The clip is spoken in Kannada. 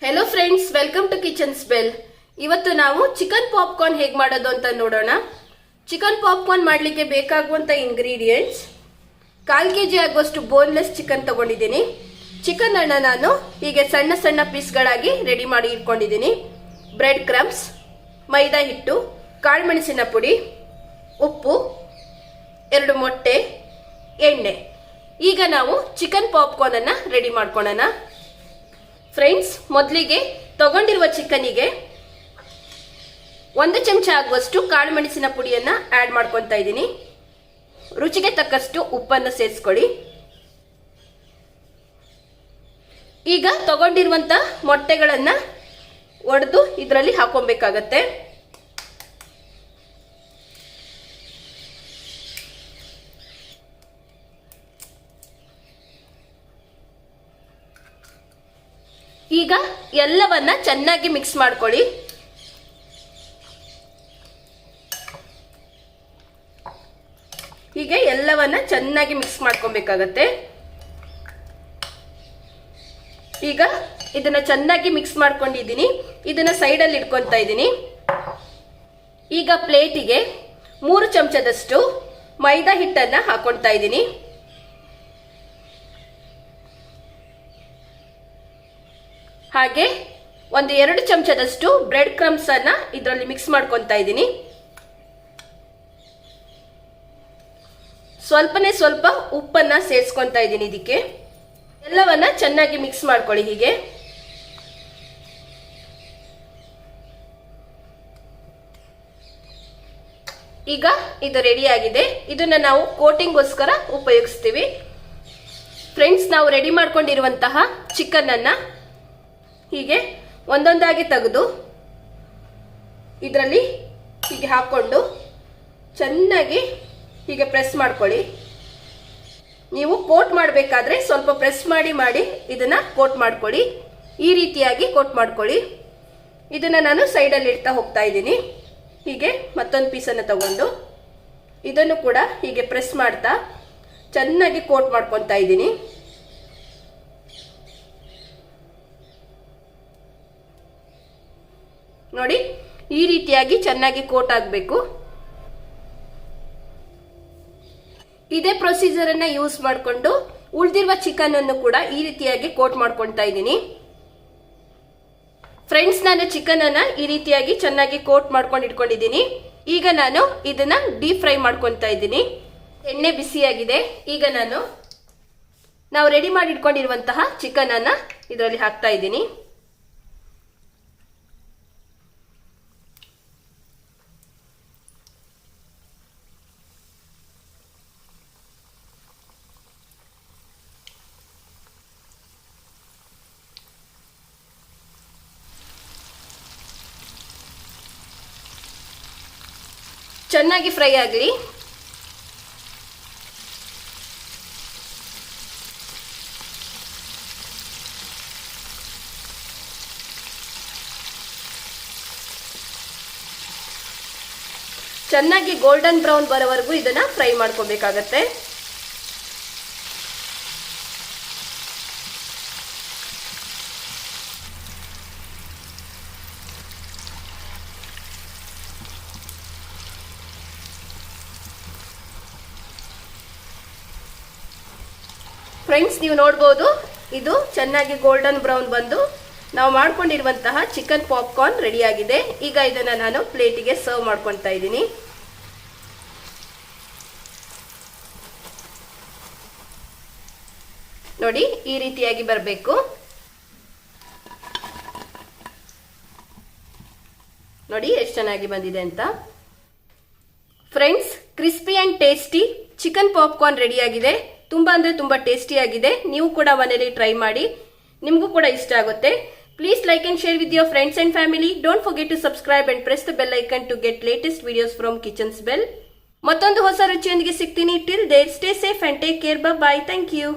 Hello friends, welcome to kitchen spell. ಇವತ್ತು ನಾವು ಚಿಕನ್ ಪಾಪ್ಕಾರ್ನ್ ಹೇಗೆ ಮಾಡೋದು ಅಂತ ನೋಡೋಣ. ಚಿಕನ್ ಪಾಪ್ಕಾರ್ನ್ ಮಾಡಲಿಕ್ಕೆ ಬೇಕಾಗುವಂಥ ಇಂಗ್ರೀಡಿಯೆಂಟ್ಸ್: 1/4 kg ಆಗುವಷ್ಟು ಬೋನ್ಲೆಸ್ ಚಿಕನ್ ತಗೊಂಡಿದ್ದೀನಿ. ಚಿಕನ್ ಅನ್ನು ನಾನು ಹೀಗೆ ಸಣ್ಣ ಸಣ್ಣ ಪೀಸ್ಗಳಾಗಿ ರೆಡಿ ಮಾಡಿ ಇಟ್ಕೊಂಡಿದ್ದೀನಿ. ಬ್ರೆಡ್ ಕ್ರಮ್ಸ್, ಮೈದಾ ಹಿಟ್ಟು, ಕಾಳುಮೆಣಸಿನ ಪುಡಿ, ಉಪ್ಪು, 2 ಮೊಟ್ಟೆ, ಎಣ್ಣೆ. ಈಗ ನಾವು ಚಿಕನ್ ಪಾಪ್ಕಾರ್ನ್ ಅನ್ನ ರೆಡಿ ಮಾಡ್ಕೊಳ್ಳೋಣ. ಫ್ರೆಂಡ್ಸ್, ಮೊದಲಿಗೆ ತಗೊಂಡಿರುವ ಚಿಕನ್ನಿಗೆ 1 ಚಮಚ ಆಗುವಷ್ಟು ಕಾಳುಮೆಣಸಿನ ಪುಡಿಯನ್ನ ಆಡ್ ಮಾಡ್ಕೊತಾ ಇದ್ದೀನಿ. ರುಚಿಗೆ ತಕ್ಕಷ್ಟು ಉಪ್ಪನ್ನು ಸೇರಿಸ್ಕೊಳ್ಳಿ. ಈಗ ತಗೊಂಡಿರುವಂತ ಮೊಟ್ಟೆಗಳನ್ನ ಒಡೆದು ಇದರಲ್ಲಿ ಹಾಕೊಬೇಕಾಗತ್ತೆ. ಈಗ ಎಲ್ಲವನ್ನ ಚೆನ್ನಾಗಿ ಮಿಕ್ಸ್ ಮಾಡ್ಕೊಳ್ಳಿ. ಹೀಗೆ ಎಲ್ಲವನ್ನ ಚೆನ್ನಾಗಿ ಮಿಕ್ಸ್ ಮಾಡ್ಕೊಬೇಕಾಗತ್ತೆ. ಈಗ ಇದನ್ನ ಚೆನ್ನಾಗಿ ಮಿಕ್ಸ್ ಮಾಡ್ಕೊಂಡಿದ್ದೀನಿ. ಇದನ್ನ ಸೈಡಲ್ಲಿ ಇಟ್ಕೊತಾ ಇದ್ದೀನಿ. ಈಗ ಪ್ಲೇಟಿಗೆ 3 ಚಮಚದಷ್ಟು ಮೈದಾ ಹಿಟ್ಟನ್ನ ಹಾಕೊಳ್ತಾ ಇದ್ದೀನಿ. ಹಾಗೆ 1-2 ಚಮಚದಷ್ಟು ಬ್ರೆಡ್ ಕ್ರಮ್ಸ್ ಅನ್ನ ಇದರಲ್ಲಿ ಮಿಕ್ಸ್ ಮಾಡ್ಕೊತಾ ಇದ್ದೀನಿ. ಸ್ವಲ್ಪನೇ ಸ್ವಲ್ಪ ಉಪ್ಪನ್ನ ಸೇರಿಸ್ಕೊತಾ ಇದ್ದೀನಿ. ಇದಕ್ಕೆ ಎಲ್ಲವನ್ನ ಚೆನ್ನಾಗಿ ಮಿಕ್ಸ್ ಮಾಡ್ಕೊಳ್ಳಿ. ಹೀಗೆ ಈಗ ಇದು ರೆಡಿ ಆಗಿದೆ. ಇದನ್ನ ನಾವು ಕೋಟಿಂಗ್ಗೋಸ್ಕರ ಉಪಯೋಗಿಸ್ತೀವಿ. ಫ್ರೆಂಡ್ಸ್, ನಾವು ರೆಡಿ ಮಾಡ್ಕೊಂಡಿರುವಂತಹ ಚಿಕನ್ ಅನ್ನ ಹೀಗೆ ಒಂದೊಂದಾಗಿ ತೆಗೆದು ಇದರಲ್ಲಿ ಹೀಗೆ ಹಾಕೊಂಡು ಚೆನ್ನಾಗಿ ಹೀಗೆ ಪ್ರೆಸ್ ಮಾಡ್ಕೊಳ್ಳಿ. ನೀವು ಕೋಟ್ ಮಾಡಬೇಕಾದ್ರೆ ಸ್ವಲ್ಪ ಪ್ರೆಸ್ ಮಾಡಿ ಮಾಡಿ ಇದನ್ನ ಕೋಟ್ ಮಾಡ್ಕೊಳ್ಳಿ. ಈ ರೀತಿಯಾಗಿ ಕೋಟ್ ಮಾಡ್ಕೊಳ್ಳಿ. ಇದನ್ನ ನಾನು ಸೈಡಲ್ಲಿ ಇಡ್ತಾ ಹೋಗ್ತಾ ಇದ್ದೀನಿ. ಹೀಗೆ ಮತ್ತೊಂದು ಪೀಸನ್ನು ತಗೊಂಡು ಇದನ್ನು ಕೂಡ ಹೀಗೆ ಪ್ರೆಸ್ ಮಾಡ್ತಾ ಚೆನ್ನಾಗಿ ಕೋಟ್ ಮಾಡ್ಕೊತಾ ಇದ್ದೀನಿ. ನೋಡಿ, ಈ ರೀತಿಯಾಗಿ ಚೆನ್ನಾಗಿ ಕೋಟ್ ಆಗಬೇಕು. ಇದೇ ಪ್ರೊಸೀಜರ್ ಅನ್ನ ಯೂಸ್ ಮಾಡಿಕೊಂಡು ಉಳಿದಿರುವ ಚಿಕನ್ ಅನ್ನು ಕೂಡ ಈ ರೀತಿಯಾಗಿ ಕೋಟ್ ಮಾಡ್ಕೊಳ್ತಾ ಇದ್ದೀನಿ. ಫ್ರೆಂಡ್ಸ್, ನಾನು ಚಿಕನ್ ಅನ್ನ ಈ ರೀತಿಯಾಗಿ ಚೆನ್ನಾಗಿ ಕೋಟ್ ಮಾಡ್ಕೊಂಡು ಇಟ್ಕೊಂಡಿದ್ದೀನಿ. ಈಗ ನಾನು ಇದನ್ನ ಡೀಪ್ ಫ್ರೈ ಮಾಡ್ಕೊತಾ ಇದ್ದೀನಿ. ಎಣ್ಣೆ ಬಿಸಿಯಾಗಿದೆ. ಈಗ ನಾವು ರೆಡಿ ಮಾಡಿ ಇಟ್ಕೊಂಡಿರುವಂತಹ ಚಿಕನ್ ಅನ್ನ ಇದರಲ್ಲಿ ಹಾಕ್ತಾ ಇದ್ದೀನಿ. ಚೆನ್ನಾಗಿ ಫ್ರೈ ಆಗಲಿ. ಚೆನ್ನಾಗಿ ಗೋಲ್ಡನ್ ಬ್ರೌನ್ ಬರೋವರೆಗೂ ಇದನ್ನ ಫ್ರೈ ಮಾಡ್ಕೋಬೇಕಾಗತ್ತೆ. ಫ್ರೆಂಡ್ಸ್, ನೀವು ನೋಡ್ಬೋದು, ಇದು ಚೆನ್ನಾಗಿ ಗೋಲ್ಡನ್ ಬ್ರೌನ್ ಬಂದು ನಾವು ಮಾಡ್ಕೊಂಡಿರುವಂತಹ ಚಿಕನ್ ಪಾಪ್ಕಾರ್ನ್ ರೆಡಿ ಆಗಿದೆ. ಈಗ ಇದನ್ನ ನಾನು ಪ್ಲೇಟಿಗೆ ಸರ್ವ್ ಮಾಡ್ಕೊತಾ ಇದ್ದೀನಿ. ನೋಡಿ, ಈ ರೀತಿಯಾಗಿ ಬರಬೇಕು. ನೋಡಿ ಎಷ್ಟು ಚೆನ್ನಾಗಿ ಬಂದಿದೆ ಅಂತ. Friends, crispy and tasty chicken popcorn ready ಆಗಿದೆ. ತುಂಬಾ ಅಂದ್ರೆ ತುಂಬಾ ಟೇಸ್ಟಿ ಆಗಿದೆ. ನೀವು ಕೂಡ ಮನೆಯಲ್ಲಿ ಟ್ರೈ ಮಾಡಿ. ನಿಮಗೂ ಕೂಡ ಇಷ್ಟ ಆಗುತ್ತೆ. Please like and share with your friends and family. Don't forget to subscribe and press the bell icon to get latest videos from kitchen spell. ಮತ್ತೊಂದು ಹೊಸ ರುಚಿಯೊಂದಿಗೆ ಸಿಗ್ತೀನಿ. Till there, stay safe and take care. Bye. Thank you.